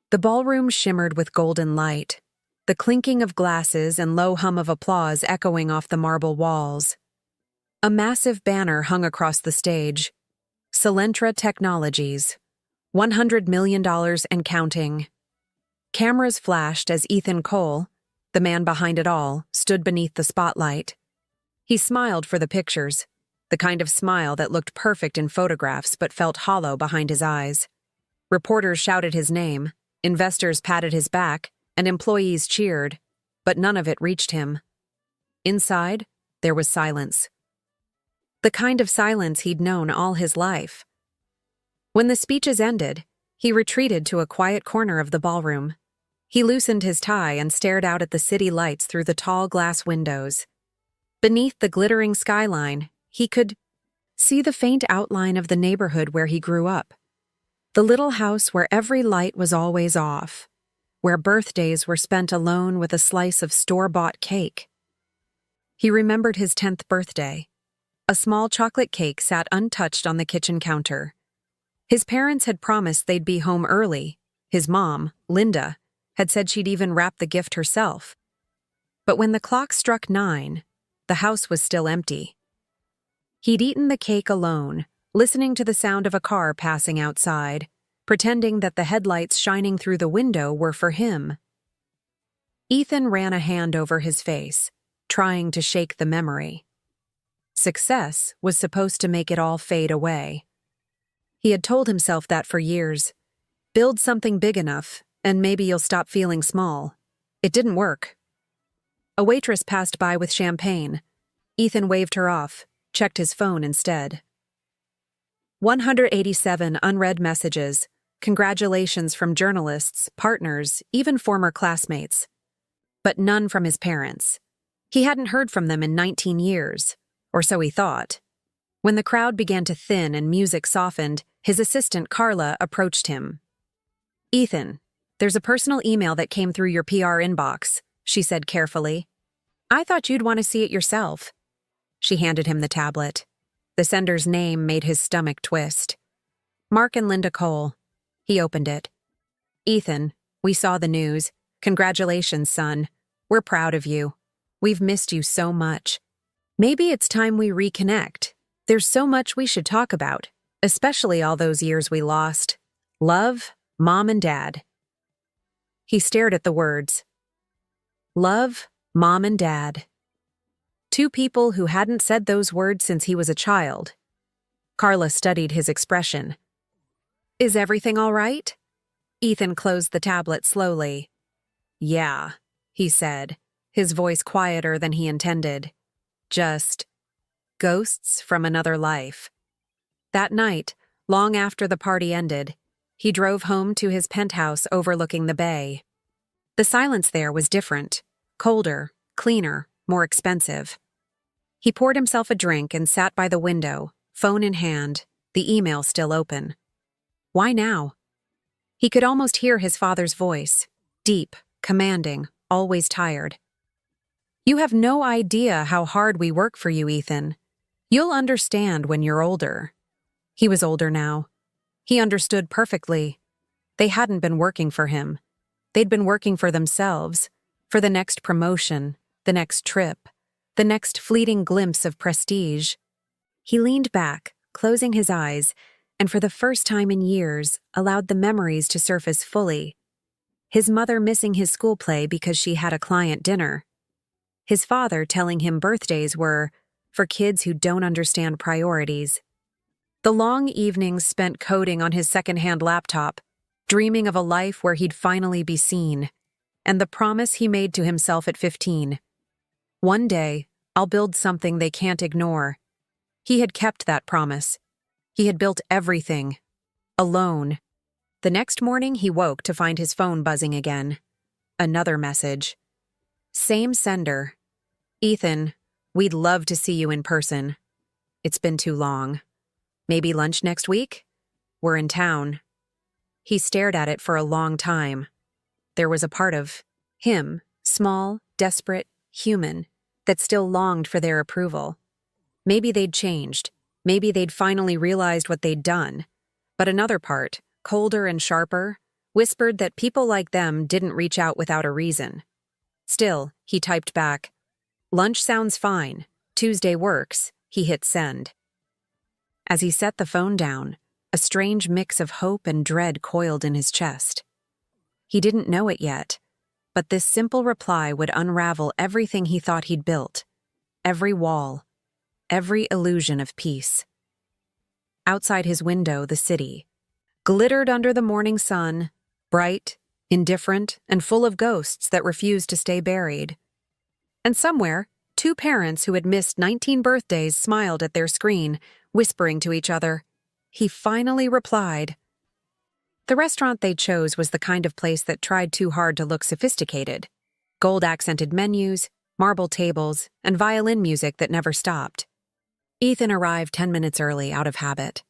The ballroom shimmered with golden light, the clinking of glasses and low hum of applause echoing off the marble walls. A massive banner hung across the stage. Celentra Technologies, $100 million and counting. Cameras flashed as Ethan Cole, the man behind it all, stood beneath the spotlight. He smiled for the pictures, the kind of smile that looked perfect in photographs but felt hollow behind his eyes. Reporters shouted his name, investors patted his back, and employees cheered, but none of it reached him. Inside, there was silence. The kind of silence he'd known all his life. When the speeches ended, he retreated to a quiet corner of the ballroom. He loosened his tie and stared out at the city lights through the tall glass windows. Beneath the glittering skyline, he could see the faint outline of the neighborhood where he grew up. The little house where every light was always off, where birthdays were spent alone with a slice of store-bought cake. He remembered his 10th birthday. A small chocolate cake sat untouched on the kitchen counter. His parents had promised they'd be home early. His mom, Linda, had said she'd even wrap the gift herself. But when the clock struck 9, the house was still empty. He'd eaten the cake alone, listening to the sound of a car passing outside, pretending that the headlights shining through the window were for him. Ethan ran a hand over his face, trying to shake the memory. Success was supposed to make it all fade away. He had told himself that for years. Build something big enough, and maybe you'll stop feeling small. It didn't work. A waitress passed by with champagne. Ethan waved her off, checked his phone instead. 187 unread messages, congratulations from journalists, partners, even former classmates. But none from his parents. He hadn't heard from them in 19 years, or so he thought. When the crowd began to thin and music softened, his assistant Carla approached him. "Ethan, there's a personal email that came through your PR inbox," she said carefully. "I thought you'd want to see it yourself." She handed him the tablet. The sender's name made his stomach twist. Mark and Linda Cole. He opened it. "Ethan, we saw the news. Congratulations, son. We're proud of you. We've missed you so much. Maybe it's time we reconnect. There's so much we should talk about, especially all those years we lost. Love, Mom and Dad." He stared at the words. Love, Mom and Dad. Two people who hadn't said those words since he was a child. Carla studied his expression. "Is everything all right?" Ethan closed the tablet slowly. "Yeah," he said, his voice quieter than he intended. "Just ghosts from another life." That night, long after the party ended, he drove home to his penthouse overlooking the bay. The silence there was different, colder, cleaner, more expensive. He poured himself a drink and sat by the window, phone in hand, the email still open. Why now? He could almost hear his father's voice, deep, commanding, always tired. "You have no idea how hard we work for you, Ethan. You'll understand when you're older." He was older now. He understood perfectly. They hadn't been working for him. They'd been working for themselves, for the next promotion, the next trip, the next fleeting glimpse of prestige. He leaned back, closing his eyes, and for the first time in years, allowed the memories to surface fully. His mother missing his school play because she had a client dinner. His father telling him birthdays were for kids who don't understand priorities. The long evenings spent coding on his second-hand laptop, dreaming of a life where he'd finally be seen, and the promise he made to himself at 15. One day, I'll build something they can't ignore. He had kept that promise. He had built everything. Alone. The next morning he woke to find his phone buzzing again. Another message. Same sender. "Ethan, we'd love to see you in person. It's been too long. Maybe lunch next week? We're in town." He stared at it for a long time. There was a part of him, small, desperate, human, that still longed for their approval. Maybe they'd changed. Maybe they'd finally realized what they'd done. But another part, colder and sharper, whispered that people like them didn't reach out without a reason. Still, he typed back, "Lunch sounds fine. Tuesday works." He hit send. As he set the phone down, a strange mix of hope and dread coiled in his chest. He didn't know it yet, but this simple reply would unravel everything he thought he'd built, every wall, every illusion of peace. Outside his window, the city glittered under the morning sun, bright, indifferent, and full of ghosts that refused to stay buried. And somewhere, two parents who had missed 19 birthdays smiled at their screen, whispering to each other. He finally replied. The restaurant they chose was the kind of place that tried too hard to look sophisticated. Gold-accented menus, marble tables, and violin music that never stopped. Ethan arrived 10 minutes early, out of habit.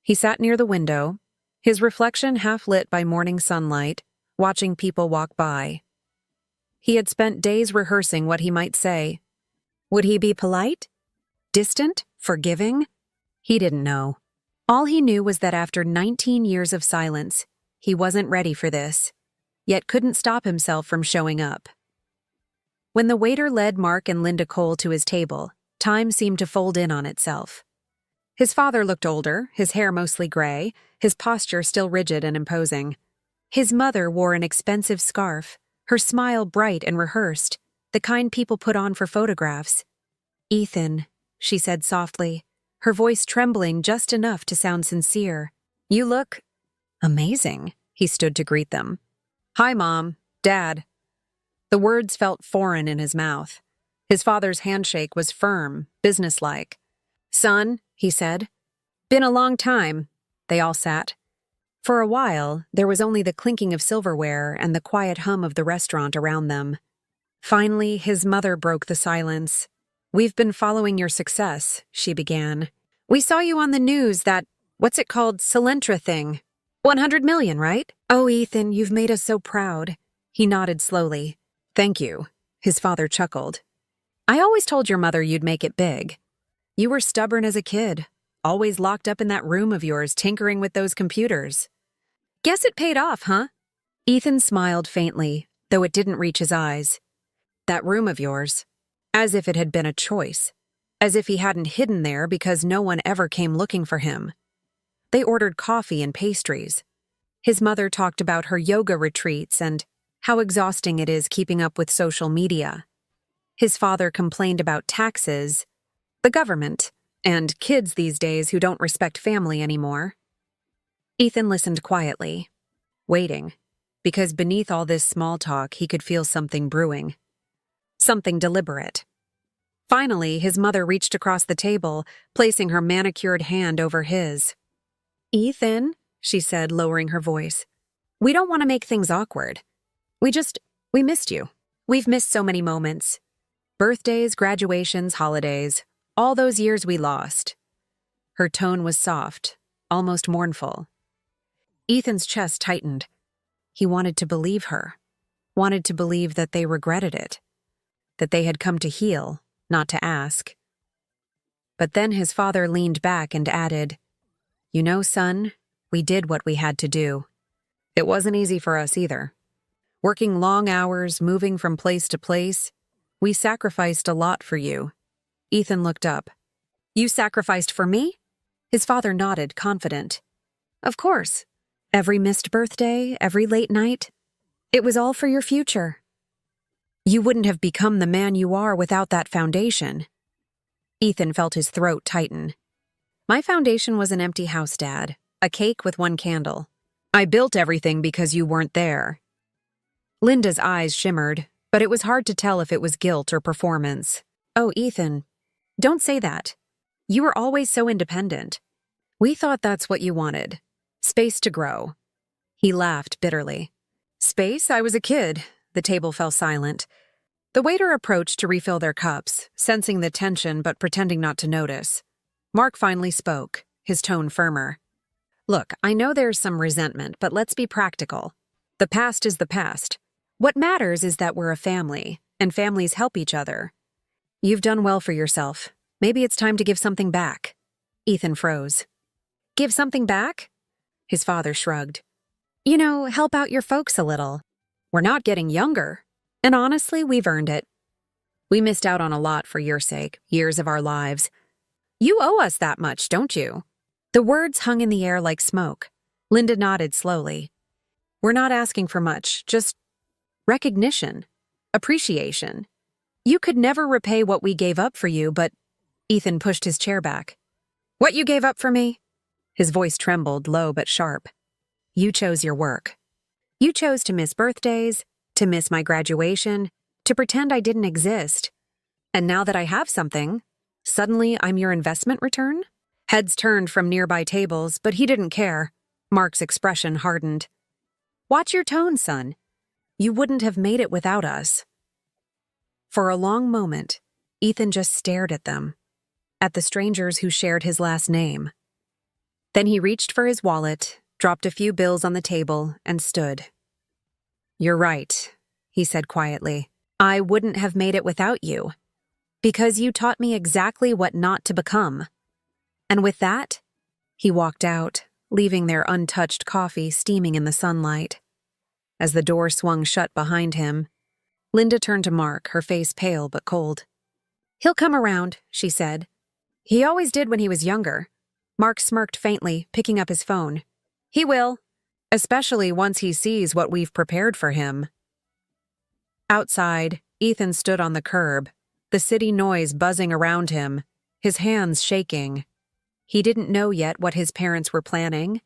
He sat near the window, his reflection half lit by morning sunlight, watching people walk by. He had spent days rehearsing what he might say. Would he be polite? Distant? Forgiving? He didn't know. All he knew was that after 19 years of silence, he wasn't ready for this, yet couldn't stop himself from showing up. When the waiter led Mark and Linda Cole to his table, time seemed to fold in on itself. His father looked older, his hair mostly gray, his posture still rigid and imposing. His mother wore an expensive scarf, her smile bright and rehearsed, the kind people put on for photographs. "Ethan," she said softly, her voice trembling just enough to sound sincere. "You look amazing." He stood to greet them. "Hi, Mom, Dad." The words felt foreign in his mouth. His father's handshake was firm, businesslike. "Son," he said. "Been a long time." They all sat. For a while, there was only the clinking of silverware and the quiet hum of the restaurant around them. Finally, his mother broke the silence. "We've been following your success," she began. "We saw you on the news, that, what's it called, Solentra thing. 100 million, right? Oh, Ethan, you've made us so proud." He nodded slowly. "Thank you," his father chuckled. "I always told your mother you'd make it big. You were stubborn as a kid, always locked up in that room of yours tinkering with those computers. Guess it paid off, huh?" Ethan smiled faintly, though it didn't reach his eyes. That room of yours. As if it had been a choice. As if he hadn't hidden there because no one ever came looking for him. They ordered coffee and pastries. His mother talked about her yoga retreats and how exhausting it is keeping up with social media. His father complained about taxes, the government, and kids these days who don't respect family anymore. Ethan listened quietly, waiting, because beneath all this small talk he could feel something brewing. Something deliberate. Finally, his mother reached across the table, placing her manicured hand over his. "Ethan," she said, lowering her voice, "we don't want to make things awkward. We missed you. We've missed so many moments. Birthdays, graduations, holidays, all those years we lost." Her tone was soft, almost mournful. Ethan's chest tightened. He wanted to believe her, wanted to believe that they regretted it, that they had come to heal, not to ask. But then his father leaned back and added, "You know, son, we did what we had to do. It wasn't easy for us either. Working long hours, moving from place to place, we sacrificed a lot for you." Ethan looked up. "You sacrificed for me?" His father nodded, confident. "Of course. Every missed birthday, every late night. It was all for your future. You wouldn't have become the man you are without that foundation." Ethan felt his throat tighten. "My foundation was an empty house, Dad. A cake with one candle. I built everything because you weren't there." Linda's eyes shimmered, but it was hard to tell if it was guilt or performance. "Oh, Ethan, don't say that. You were always so independent. We thought that's what you wanted. Space to grow." He laughed bitterly. "Space? I was a kid." The table fell silent. The waiter approached to refill their cups, sensing the tension but pretending not to notice. Mark finally spoke, his tone firmer. "Look, I know there's some resentment, but let's be practical. The past is the past. What matters is that we're a family, and families help each other. You've done well for yourself. Maybe it's time to give something back." Ethan froze. "Give something back?" His father shrugged. Help out your folks a little. We're not getting younger. And honestly, we've earned it. We missed out on a lot for your sake, years of our lives. You owe us that much, don't you? The words hung in the air like smoke. Linda nodded slowly. We're not asking for much, just recognition, appreciation. You could never repay what we gave up for you, but Ethan pushed his chair back. What you gave up for me? His voice trembled, low but sharp. You chose your work. You chose to miss birthdays, to miss my graduation, to pretend I didn't exist. And now that I have something, suddenly I'm your investment return? Heads turned from nearby tables, but he didn't care. Mark's expression hardened. Watch your tone, son. You wouldn't have made it without us. For a long moment, Ethan just stared at them, at the strangers who shared his last name. Then he reached for his wallet, dropped a few bills on the table, and stood. You're right, he said quietly. I wouldn't have made it without you, because you taught me exactly what not to become. And with that, he walked out, leaving their untouched coffee steaming in the sunlight. As the door swung shut behind him, Linda turned to Mark, her face pale but cold. He'll come around, she said. He always did when he was younger. Mark smirked faintly, picking up his phone. He will, especially once he sees what we've prepared for him. Outside, Ethan stood on the curb, the city noise buzzing around him, his hands shaking. He didn't know yet what his parents were planning,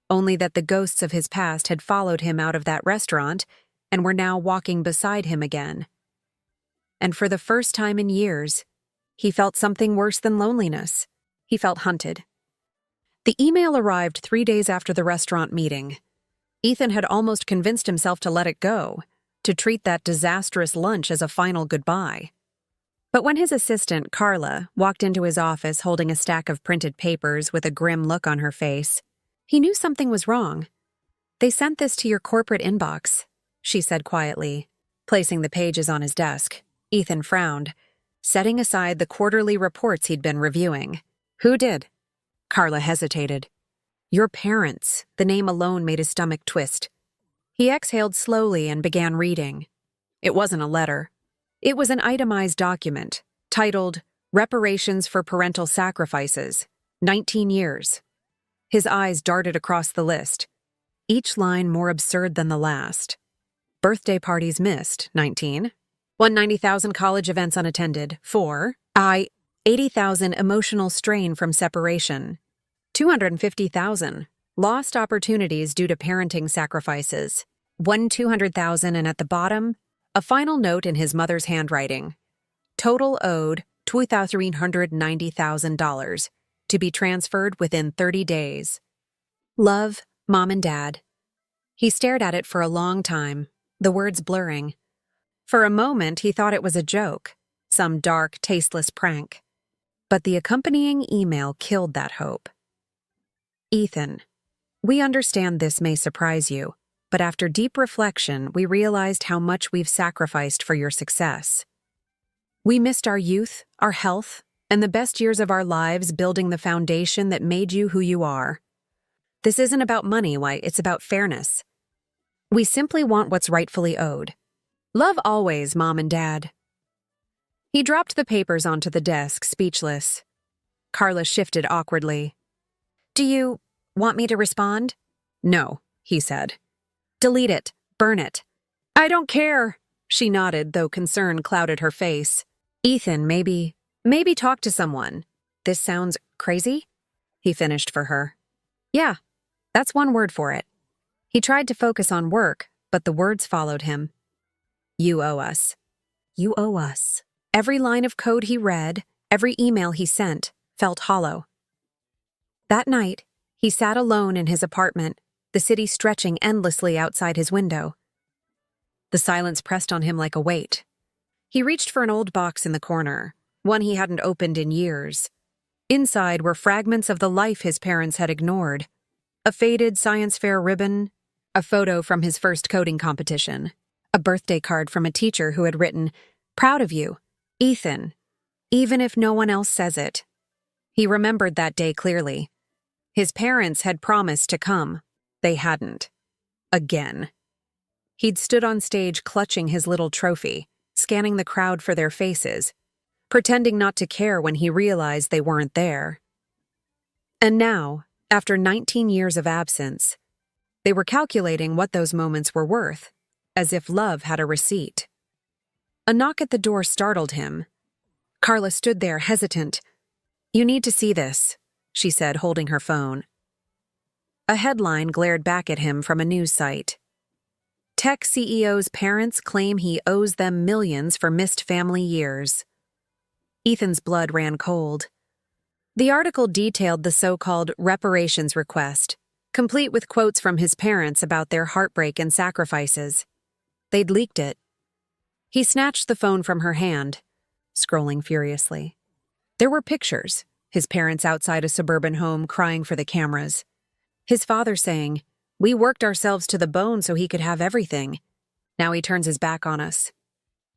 only that the ghosts of his past had followed him out of that restaurant and were now walking beside him again. And for the first time in years, he felt something worse than loneliness. He felt hunted. The email arrived 3 days after the restaurant meeting. Ethan had almost convinced himself to let it go, to treat that disastrous lunch as a final goodbye. But when his assistant, Carla, walked into his office holding a stack of printed papers with a grim look on her face, he knew something was wrong. They sent this to your corporate inbox, she said quietly, placing the pages on his desk. Ethan frowned, setting aside the quarterly reports he'd been reviewing. Who did? Carla hesitated. Your parents. The name alone made his stomach twist. He exhaled slowly and began reading. It wasn't a letter. It was an itemized document, titled Reparations for Parental Sacrifices, 19 years. His eyes darted across the list, each line more absurd than the last. Birthday parties missed, 19. 190,000 college events unattended, 4. 80,000 emotional strain from separation. 250,000 lost opportunities due to parenting sacrifices. 200,000, and at the bottom, a final note in his mother's handwriting. Total owed $2,390,000 to be transferred within 30 days. Love, Mom and Dad. He stared at it for a long time, the words blurring. For a moment, he thought it was a joke, some dark, tasteless prank. But the accompanying email killed that hope. Ethan, we understand this may surprise you, but after deep reflection, we realized how much we've sacrificed for your success. We missed our youth, our health, and the best years of our lives building the foundation that made you who you are. This isn't about money, it's about fairness. We simply want what's rightfully owed. Love always, Mom and Dad. He dropped the papers onto the desk, speechless. Carla shifted awkwardly. Do you want me to respond? No, he said. Delete it. Burn it. I don't care. She nodded, though concern clouded her face. Ethan, maybe talk to someone. This sounds crazy? He finished for her. Yeah, that's one word for it. He tried to focus on work, but the words followed him. You owe us. You owe us. Every line of code he read, every email he sent, felt hollow. That night, he sat alone in his apartment, the city stretching endlessly outside his window. The silence pressed on him like a weight. He reached for an old box in the corner, one he hadn't opened in years. Inside were fragments of the life his parents had ignored. A faded science fair ribbon, a photo from his first coding competition, a birthday card from a teacher who had written, "Proud of you, Ethan, even if no one else says it." He remembered that day clearly. His parents had promised to come. They hadn't. Again. He'd stood on stage clutching his little trophy, scanning the crowd for their faces, pretending not to care when he realized they weren't there. And now, after 19 years of absence, they were calculating what those moments were worth, as if love had a receipt. A knock at the door startled him. Carla stood there, hesitant. "You need to see this," she said, holding her phone. A headline glared back at him from a news site. Tech CEO's parents claim he owes them millions for missed family years. Ethan's blood ran cold. The article detailed the so-called reparations request, complete with quotes from his parents about their heartbreak and sacrifices. They'd leaked it. He snatched the phone from her hand, scrolling furiously. There were pictures, his parents outside a suburban home crying for the cameras. His father saying, "We worked ourselves to the bone so he could have everything. Now he turns his back on us."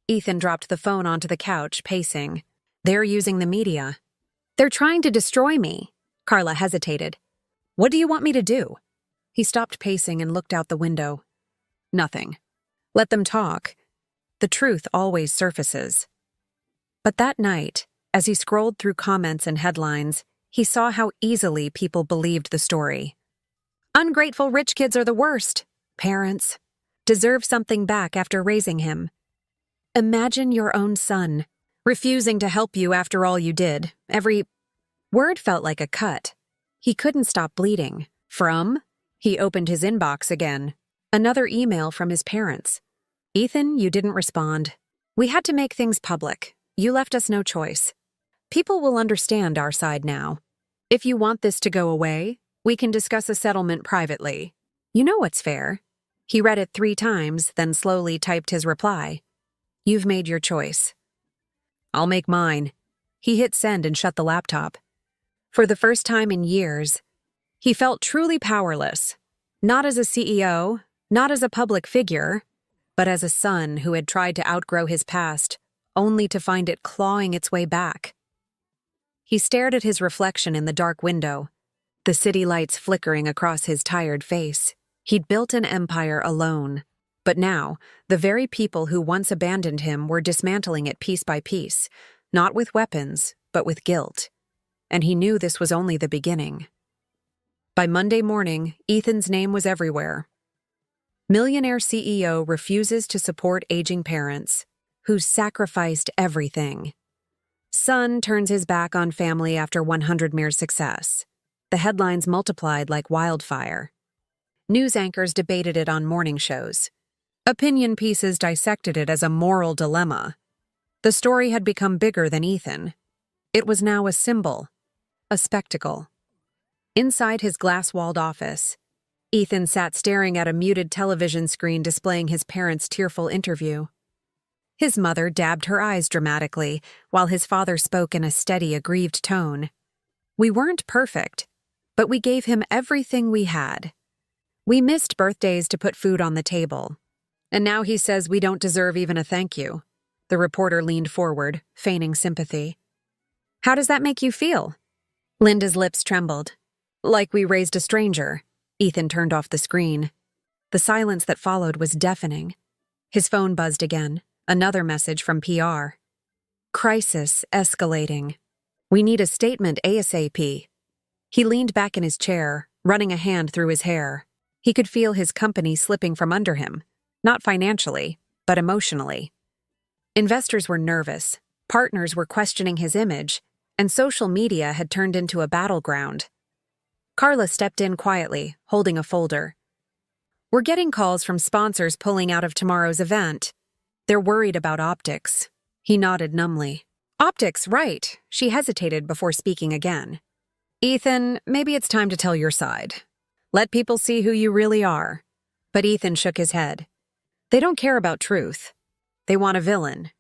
Ethan dropped the phone onto the couch, pacing. "They're using the media. They're trying to destroy me." Carla hesitated. "What do you want me to do?" He stopped pacing and looked out the window. "Nothing. Let them talk. The truth always surfaces." But that night, as he scrolled through comments and headlines, he saw how easily people believed the story. Ungrateful rich kids are the worst. Parents deserve something back after raising him. Imagine your own son, refusing to help you after all you did. Every word felt like a cut. He couldn't stop bleeding. From? He opened his inbox again. Another email from his parents. "Ethan, you didn't respond. We had to make things public. You left us no choice. People will understand our side now. If you want this to go away, we can discuss a settlement privately. You know what's fair." He read it 3 times, then slowly typed his reply. "You've made your choice. I'll make mine." He hit send and shut the laptop. For the first time in years, he felt truly powerless. Not as a CEO, not as a public figure, but as a son who had tried to outgrow his past, only to find it clawing its way back. He stared at his reflection in the dark window, the city lights flickering across his tired face. He'd built an empire alone, but now, the very people who once abandoned him were dismantling it piece by piece, not with weapons, but with guilt. And he knew this was only the beginning. By Monday morning, Ethan's name was everywhere. Millionaire CEO refuses to support aging parents, who sacrificed everything. Son turns his back on family after 100 Mir's success. The headlines multiplied like wildfire. News anchors debated it on morning shows. Opinion pieces dissected it as a moral dilemma. The story had become bigger than Ethan. It was now a symbol, a spectacle. Inside his glass-walled office, Ethan sat staring at a muted television screen displaying his parents' tearful interview. His mother dabbed her eyes dramatically, while his father spoke in a steady, aggrieved tone. "We weren't perfect, but we gave him everything we had. We missed birthdays to put food on the table. And now he says we don't deserve even a thank you." The reporter leaned forward, feigning sympathy. "How does that make you feel?" Linda's lips trembled. "Like we raised a stranger." Ethan turned off the screen. The silence that followed was deafening. His phone buzzed again, another message from PR. "Crisis escalating. We need a statement ASAP." He leaned back in his chair, running a hand through his hair. He could feel his company slipping from under him, not financially, but emotionally. Investors were nervous, partners were questioning his image, and social media had turned into a battleground. Carla stepped in quietly, holding a folder. "We're getting calls from sponsors pulling out of tomorrow's event. They're worried about optics." He nodded numbly. "Optics, right." She hesitated before speaking again. "Ethan, maybe it's time to tell your side. Let people see who you really are." But Ethan shook his head. "They don't care about truth. They want a villain."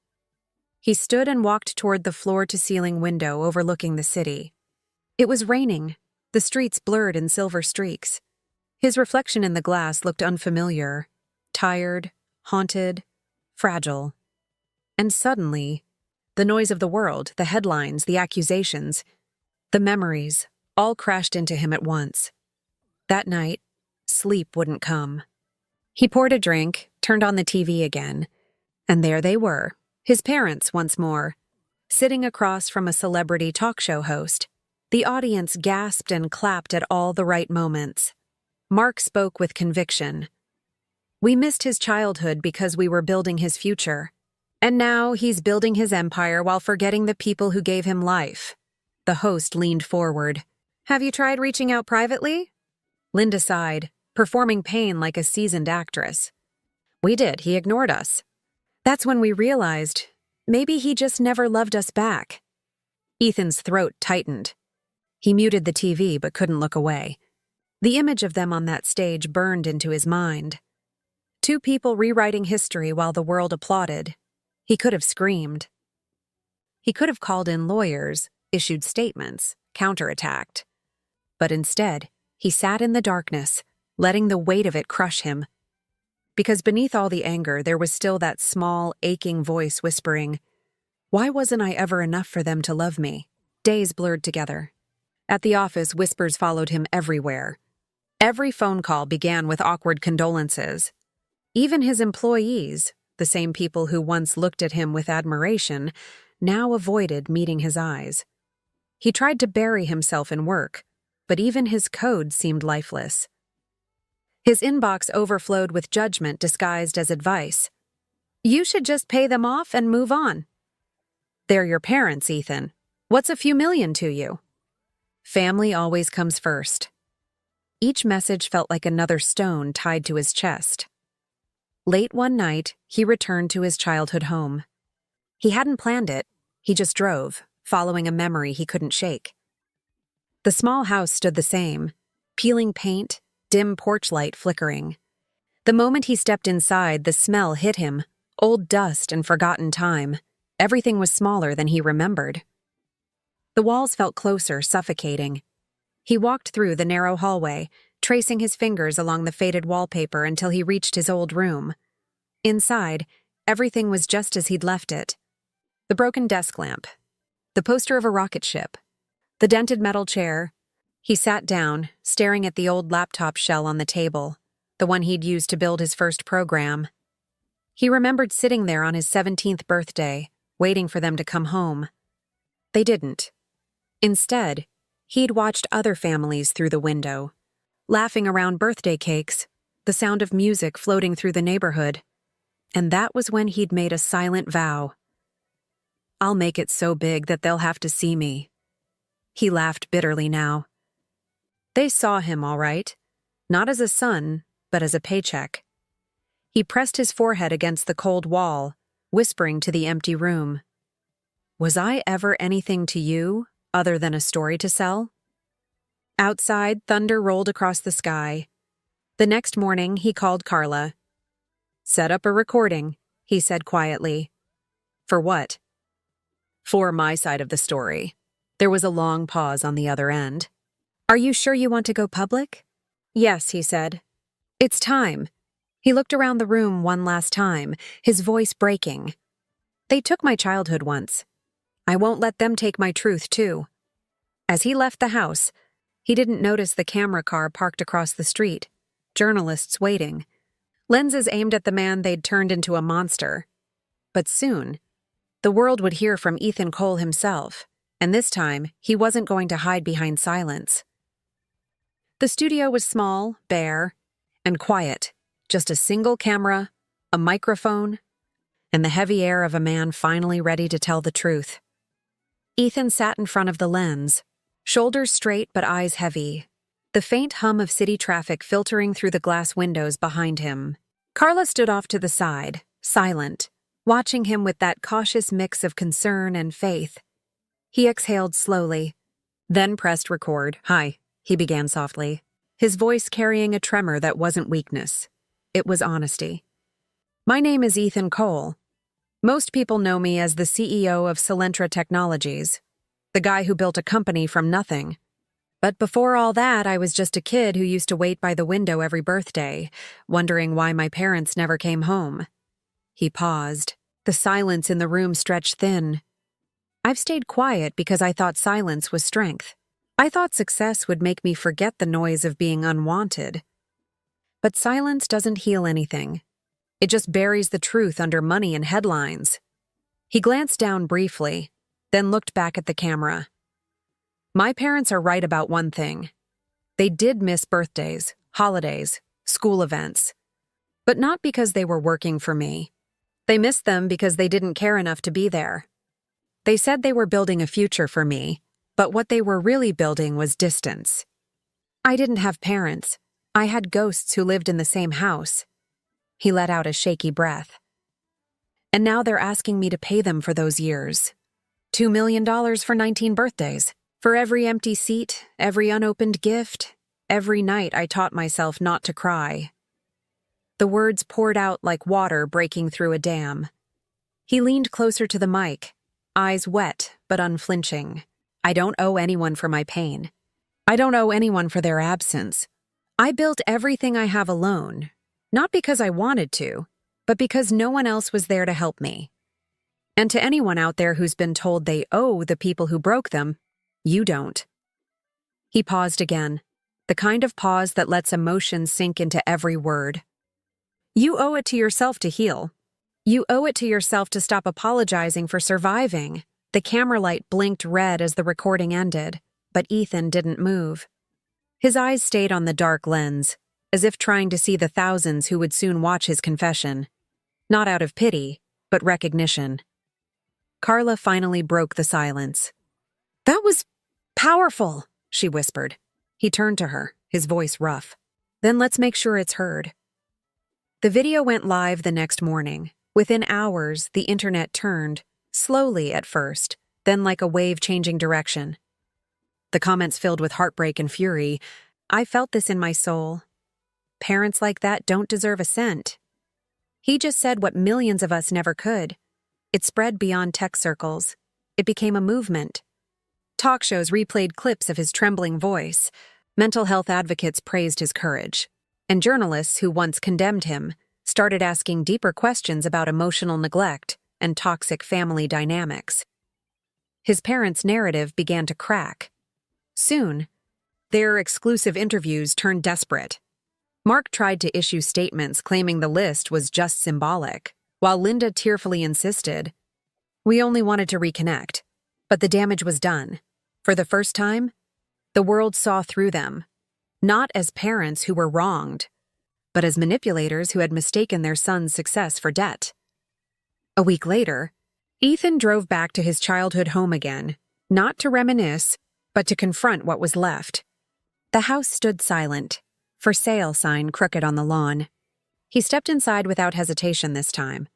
He stood and walked toward the floor-to-ceiling window overlooking the city. It was raining, the streets blurred in silver streaks. His reflection in the glass looked unfamiliar, tired, haunted, fragile. And suddenly, the noise of the world, the headlines, the accusations, the memories, all crashed into him at once. That night, sleep wouldn't come. He poured a drink, turned on the TV again, and there they were, his parents once more, sitting across from a celebrity talk show host. The audience gasped and clapped at all the right moments. Mark spoke with conviction. We missed his childhood because we were building his future. And now he's building his empire while forgetting the people who gave him life. The host leaned forward. Have you tried reaching out privately? Linda sighed, performing pain like a seasoned actress. We did, he ignored us. That's when we realized, maybe he just never loved us back. Ethan's throat tightened. He muted the TV but couldn't look away. The image of them on that stage burned into his mind. Two people rewriting history while the world applauded. He could have screamed. He could have called in lawyers, issued statements, counterattacked. But instead, he sat in the darkness, letting the weight of it crush him. Because beneath all the anger, there was still that small, aching voice whispering, "Why wasn't I ever enough for them to love me?" Days blurred together. At the office, whispers followed him everywhere. Every phone call began with awkward condolences. Even his employees, the same people who once looked at him with admiration, now avoided meeting his eyes. He tried to bury himself in work, but even his code seemed lifeless. His inbox overflowed with judgment disguised as advice. You should just pay them off and move on. They're your parents, Ethan. What's a few million to you? Family always comes first. Each message felt like another stone tied to his chest. Late one night, he returned to his childhood home. He hadn't planned it, he just drove, following a memory he couldn't shake. The small house stood the same, peeling paint, dim porch light flickering. The moment he stepped inside, the smell hit him, old dust and forgotten time. Everything was smaller than he remembered. The walls felt closer, suffocating. He walked through the narrow hallway, tracing his fingers along the faded wallpaper until he reached his old room. Inside, everything was just as he'd left it. The broken desk lamp, the poster of a rocket ship, the dented metal chair. He sat down, staring at the old laptop shell on the table, the one he'd used to build his first program. He remembered sitting there on his 17th birthday, waiting for them to come home. They didn't. Instead, he'd watched other families through the window, laughing around birthday cakes, the sound of music floating through the neighborhood. And that was when he'd made a silent vow. I'll make it so big that they'll have to see me. He laughed bitterly now. They saw him, all right. Not as a son, but as a paycheck. He pressed his forehead against the cold wall, whispering to the empty room. Was I ever anything to you, other than a story to sell? Outside, thunder rolled across the sky. The next morning, he called Carla. Set up a recording, he said quietly. For what? For my side of the story. There was a long pause on the other end. Are you sure you want to go public? Yes, he said. It's time. He looked around the room one last time, his voice breaking. They took my childhood once. I won't let them take my truth, too. As he left the house, he didn't notice the camera car parked across the street, journalists waiting, lenses aimed at the man they'd turned into a monster. But soon, the world would hear from Ethan Cole himself, and this time, he wasn't going to hide behind silence. The studio was small, bare, and quiet, just a single camera, a microphone, and the heavy air of a man finally ready to tell the truth. Ethan sat in front of the lens, shoulders straight but eyes heavy, the faint hum of city traffic filtering through the glass windows behind him. Carla stood off to the side, silent, watching him with that cautious mix of concern and faith. He exhaled slowly, then pressed record. Hi, he began softly, his voice carrying a tremor that wasn't weakness. It was honesty. My name is Ethan Cole. Most people know me as the CEO of Celentra Technologies, the guy who built a company from nothing. But before all that, I was just a kid who used to wait by the window every birthday, wondering why my parents never came home. He paused. The silence in the room stretched thin. I've stayed quiet because I thought silence was strength. I thought success would make me forget the noise of being unwanted. But silence doesn't heal anything. It just buries the truth under money and headlines. He glanced down briefly, then looked back at the camera. My parents are right about one thing. They did miss birthdays, holidays, school events. But not because they were working for me. They missed them because they didn't care enough to be there. They said they were building a future for me, but what they were really building was distance. I didn't have parents. I had ghosts who lived in the same house. He let out a shaky breath. And now they're asking me to pay them for those years. $2 million for 19 birthdays. For every empty seat, every unopened gift, every night I taught myself not to cry. The words poured out like water breaking through a dam. He leaned closer to the mic, eyes wet but unflinching. I don't owe anyone for my pain. I don't owe anyone for their absence. I built everything I have alone, not because I wanted to, but because no one else was there to help me. And to anyone out there who's been told they owe the people who broke them, you don't. He paused again, the kind of pause that lets emotion sink into every word. You owe it to yourself to heal. You owe it to yourself to stop apologizing for surviving. The camera light blinked red as the recording ended, but Ethan didn't move. His eyes stayed on the dark lens, as if trying to see the thousands who would soon watch his confession. Not out of pity, but recognition. Carla finally broke the silence. "That was powerful," she whispered. He turned to her, his voice rough. "Then let's make sure it's heard." The video went live the next morning. Within hours, the internet turned, slowly at first, then like a wave changing direction. The comments filled with heartbreak and fury. I felt this in my soul. Parents like that don't deserve a cent. He just said what millions of us never could. It spread beyond tech circles. It became a movement. Talk shows replayed clips of his trembling voice. Mental health advocates praised his courage. And journalists who once condemned him started asking deeper questions about emotional neglect and toxic family dynamics. His parents' narrative began to crack. Soon, their exclusive interviews turned desperate. Mark tried to issue statements claiming the list was just symbolic, while Linda tearfully insisted, "We only wanted to reconnect." But the damage was done. For the first time, the world saw through them, not as parents who were wronged, but as manipulators who had mistaken their son's success for debt. A week later, Ethan drove back to his childhood home again, not to reminisce, but to confront what was left. The house stood silent, "For sale" sign crooked on the lawn. He stepped inside without hesitation this time.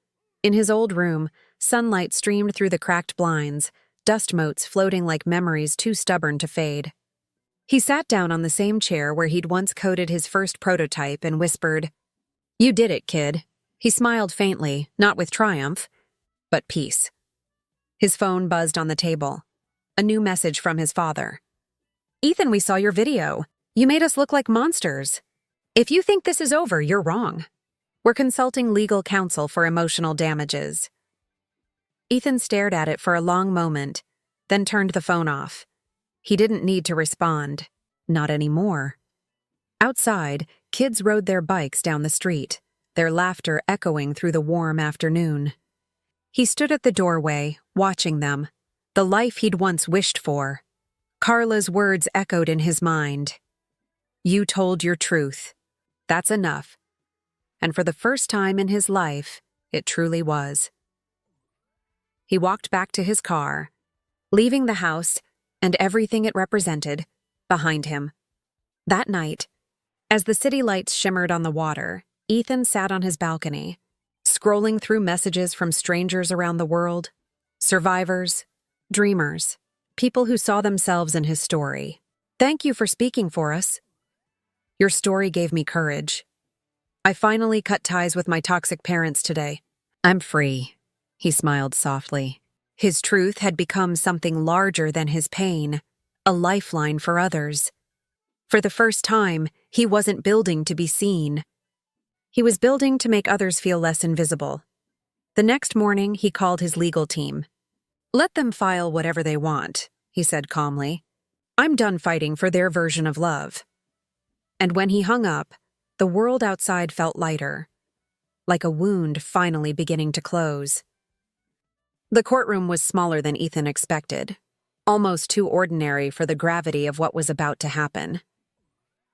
In his old room, sunlight streamed through the cracked blinds, dust motes floating like memories too stubborn to fade. He sat down on the same chair where he'd once coded his first prototype and whispered, "You did it, kid." He smiled faintly, not with triumph, but peace. His phone buzzed on the table. A new message from his father. "Ethan, we saw your video. You made us look like monsters. If you think this is over, you're wrong. We're consulting legal counsel for emotional damages." Ethan stared at it for a long moment, then turned the phone off. He didn't need to respond. Not anymore. Outside, kids rode their bikes down the street, their laughter echoing through the warm afternoon. He stood at the doorway, watching them, the life he'd once wished for. Carla's words echoed in his mind. "You told your truth. That's enough." And for the first time in his life, it truly was. He walked back to his car, leaving the house and everything it represented behind him. That night, as the city lights shimmered on the water, Ethan sat on his balcony, scrolling through messages from strangers around the world, survivors, dreamers, people who saw themselves in his story. "Thank you for speaking for us. Your story gave me courage. I finally cut ties with my toxic parents today. I'm free." He smiled softly. His truth had become something larger than his pain, a lifeline for others. For the first time, he wasn't building to be seen. He was building to make others feel less invisible. The next morning, he called his legal team. "Let them file whatever they want," he said calmly. "I'm done fighting for their version of love." And when he hung up, The world outside felt lighter, like a wound finally beginning to close. The courtroom was smaller than Ethan expected, almost too ordinary for the gravity of what was about to happen.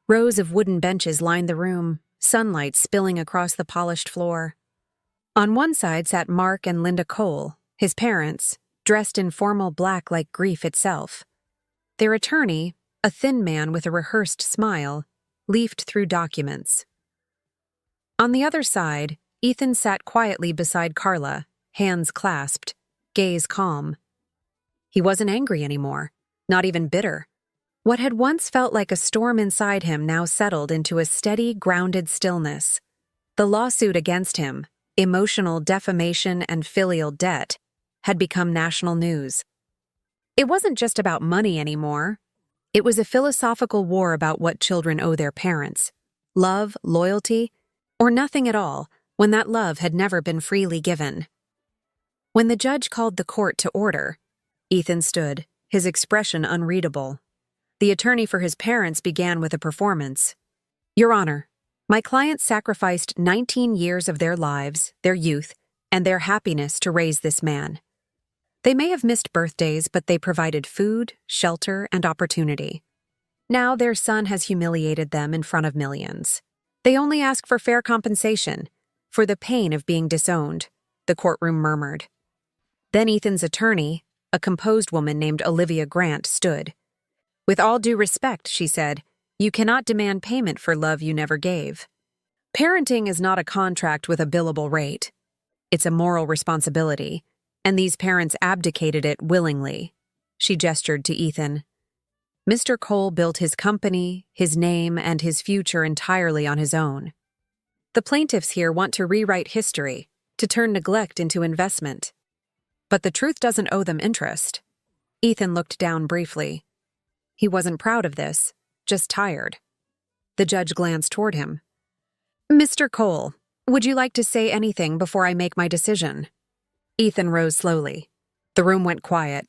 Rows of wooden benches lined the room, sunlight spilling across the polished floor. On one side sat Mark and Linda Cole, his parents, dressed in formal black like grief itself. Their attorney, a thin man with a rehearsed smile, leafed through documents. On the other side, Ethan sat quietly beside Carla, hands clasped, gaze calm. He wasn't angry anymore, not even bitter. What had once felt like a storm inside him now settled into a steady, grounded stillness. The lawsuit against him, emotional defamation and filial debt, had become national news. It wasn't just about money anymore. It was a philosophical war about what children owe their parents. Love, loyalty, or nothing at all, when that love had never been freely given. When the judge called the court to order, Ethan stood, his expression unreadable. The attorney for his parents began with a performance. "Your Honor, my clients sacrificed 19 years of their lives, their youth, and their happiness to raise this man. They may have missed birthdays, but they provided food, shelter, and opportunity. Now their son has humiliated them in front of millions. They only ask for fair compensation, for the pain of being disowned," the courtroom murmured. Then Ethan's attorney, a composed woman named Olivia Grant, stood. "With all due respect," she said, "you cannot demand payment for love you never gave. Parenting is not a contract with a billable rate. It's a moral responsibility, and these parents abdicated it willingly." She gestured to Ethan. Mr. Cole built his company, his name, and his future entirely on his own. The plaintiffs here want to rewrite history, to turn neglect into investment. But the truth doesn't owe them interest. Ethan looked down briefly. He wasn't proud of this, just tired. The judge glanced toward him. "Mr. Cole, would you like to say anything before I make my decision?" Ethan rose slowly. The room went quiet.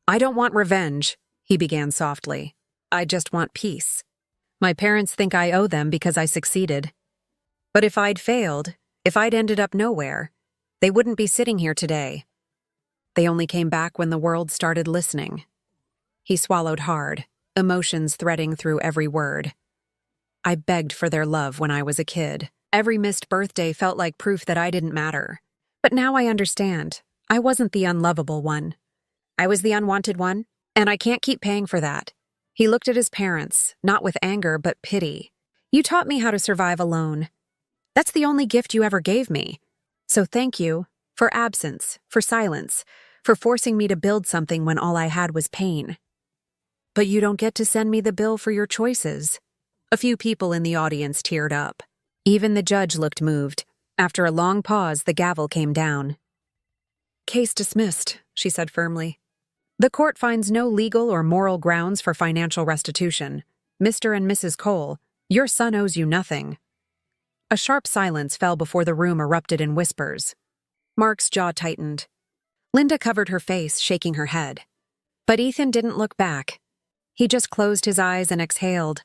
"I don't want revenge," he began softly. "I just want peace. My parents think I owe them because I succeeded. But if I'd failed, if I'd ended up nowhere, they wouldn't be sitting here today. They only came back when the world started listening." He swallowed hard, emotions threading through every word. "I begged for their love when I was a kid. Every missed birthday felt like proof that I didn't matter. But now I understand. I wasn't the unlovable one. I was the unwanted one, and I can't keep paying for that." He looked at his parents, not with anger but pity. "You taught me how to survive alone. That's the only gift you ever gave me. So thank you for absence, for silence, for forcing me to build something when all I had was pain. But you don't get to send me the bill for your choices." A few people in the audience teared up. Even the judge looked moved. After a long pause, the gavel came down. "Case dismissed," she said firmly. "The court finds no legal or moral grounds for financial restitution. Mr. and Mrs. Cole, your son owes you nothing." A sharp silence fell before the room erupted in whispers. Mark's jaw tightened. Linda covered her face, shaking her head. But Ethan didn't look back. He just closed his eyes and exhaled,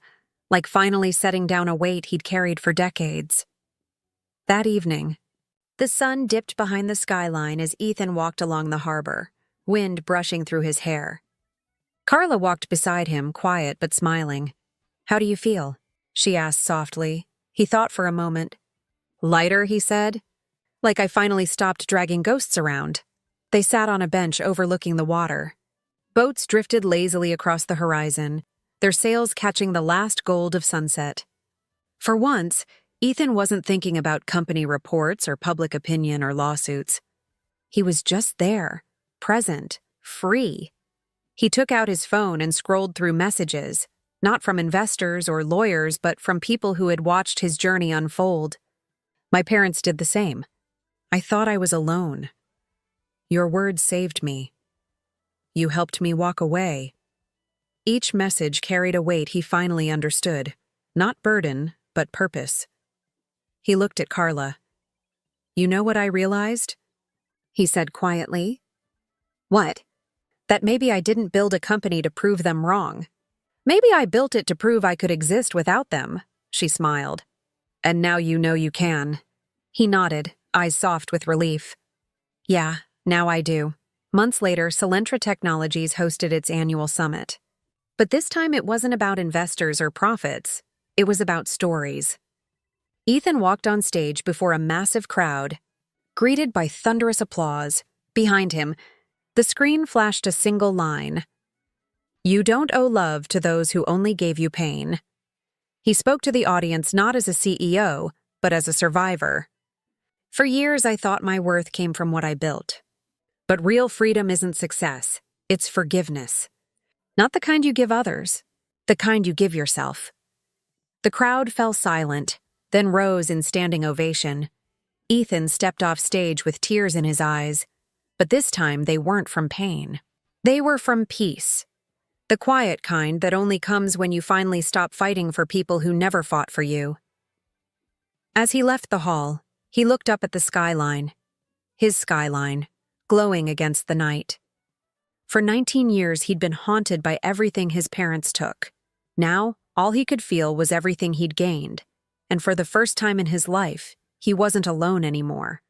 like finally setting down a weight he'd carried for decades. That evening, the sun dipped behind the skyline as Ethan walked along the harbor, wind brushing through his hair. Carla walked beside him, quiet but smiling. "How do you feel?" she asked softly. He thought for a moment. "Lighter," he said. "Like I finally stopped dragging ghosts around." They sat on a bench overlooking the water. Boats drifted lazily across the horizon, their sails catching the last gold of sunset. For once, Ethan wasn't thinking about company reports or public opinion or lawsuits. He was just there, present, free. He took out his phone and scrolled through messages, not from investors or lawyers, but from people who had watched his journey unfold. My parents did the same. I thought I was alone. Your words saved me. You helped me walk away. Each message carried a weight he finally understood, not burden, but purpose. He looked at Carla. "You know what I realized?" he said quietly. "What?" "That maybe I didn't build a company to prove them wrong. Maybe I built it to prove I could exist without them," she smiled. And now you know you can. He nodded, eyes soft with relief. Yeah, now I do. Months later, Solentra Technologies hosted its annual summit. But this time it wasn't about investors or profits. It was about stories. Ethan walked on stage before a massive crowd, greeted by thunderous applause. Behind him, the screen flashed a single line. You don't owe love to those who only gave you pain. He spoke to the audience not as a CEO, but as a survivor. For years, I thought my worth came from what I built. But real freedom isn't success, it's forgiveness. Not the kind you give others, the kind you give yourself. The crowd fell silent, then rose in standing ovation. Ethan stepped off stage with tears in his eyes, but this time they weren't from pain. They were from peace. The quiet kind that only comes when you finally stop fighting for people who never fought for you. As he left the hall, he looked up at the skyline. His skyline, glowing against the night. For 19 years, he'd been haunted by everything his parents took. Now, all he could feel was everything he'd gained. And for the first time in his life, he wasn't alone anymore.